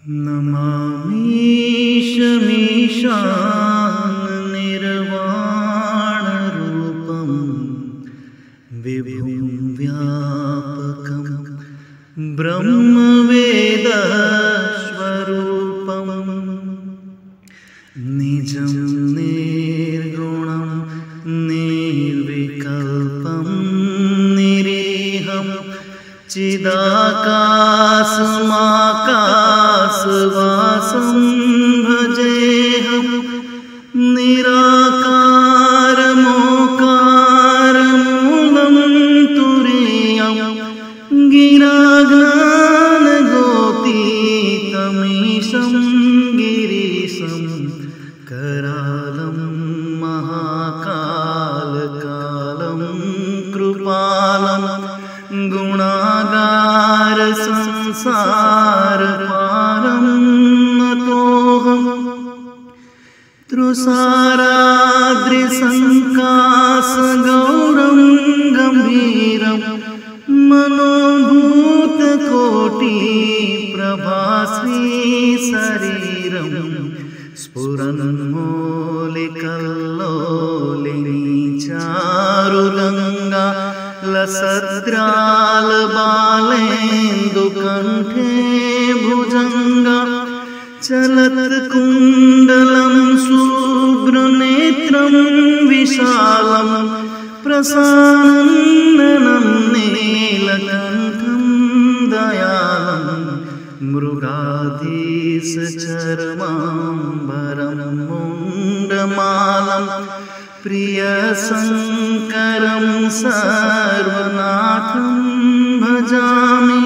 नमामीशमीशान्निर्वाणरूपं विभुं व्यापकं ब्रह्मवेदस्वरूपं निजं निर्गुणं निर्विकल्पं निरीहं चिदाकाशमाकाशवासं भजेऽहं निराकारमोकारमूलं तुरीयं गिराज्ञानगोतीतमीशं गिरीशं करालं महाकालकालं कृपालं गुणागार संसारपारं नतोऽहं तृषाराद्रिसङ्काशगौरं गम्भीरं मनोभूतकोटिप्रभाश्रीशरीरं स्फुरन्मौलिकल्लोलिनी चारुगङ्गा लसद्रालबालेन्दुकण्ठे भुजङ्गा चलत्कुण्डलं शुभ्रनेत्रं विशालं प्रसाननं नीलकण्ठं दयालं मृगाधीशचर्माम्बरं मुण्डमालं प्रियशङ्करं सर्वनाथं भजामि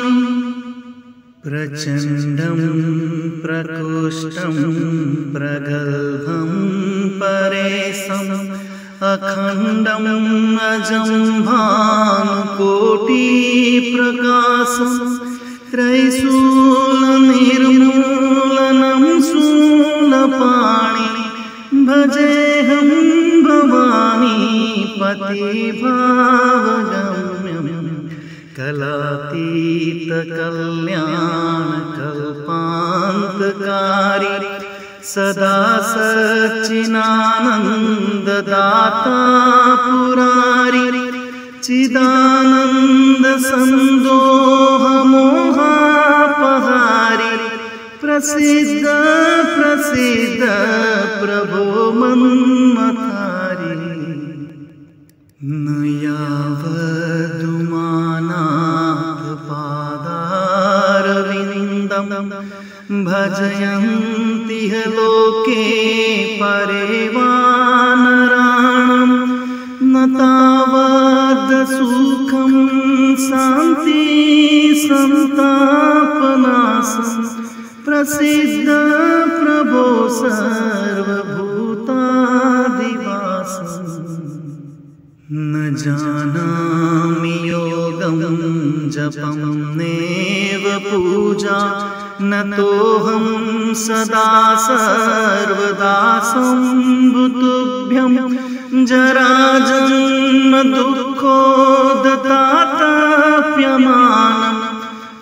प्रचण्डं प्रकोष्ठं प्रगल्भं परेशम् अखण्डं अजं भानुकोटिप्रकाशं त्रैशूलनिर्मूलनं शूलपाणि भजेऽहं भवानी पतिभावगम्यं कलातीतकल्याणकल्पान्तकारी सदा सच्चिदानन्ददाता पुरारी चिदानन्दसन्दोहमोहापहारी प्रसिद्ध प्रसिद्ध प्रभो मन्मथारी न यावदुमानाथपादारविन्दं भजयन्ति लोके परेवानराणं न तावद्सुखं शान्ति सन्तापनाशं प्रसिद्ध प्रभो सर्वभूतादिवासं न जानामि योगं जपं नैव पूजा न तोऽहं सदा सर्वदा सम्भुतुभ्यं जराजन्म दुःखोदताप्यमानं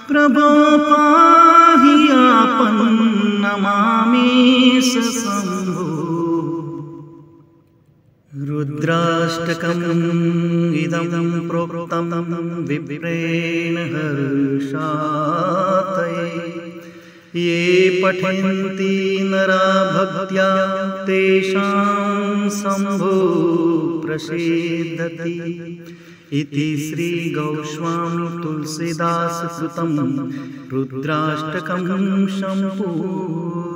प्रभो पाहि आपन्नमामीश शम्भो रुद्राष्टकम् इदं प्रोक्तं विप्रेण हर्षातये ये पठन्ति नरा भक्त्या तेषां शम्भो प्रसीदति इति श्री गोस्वामी तुलसीदास कृतं रुद्राष्टकं सम्पूर्णम्।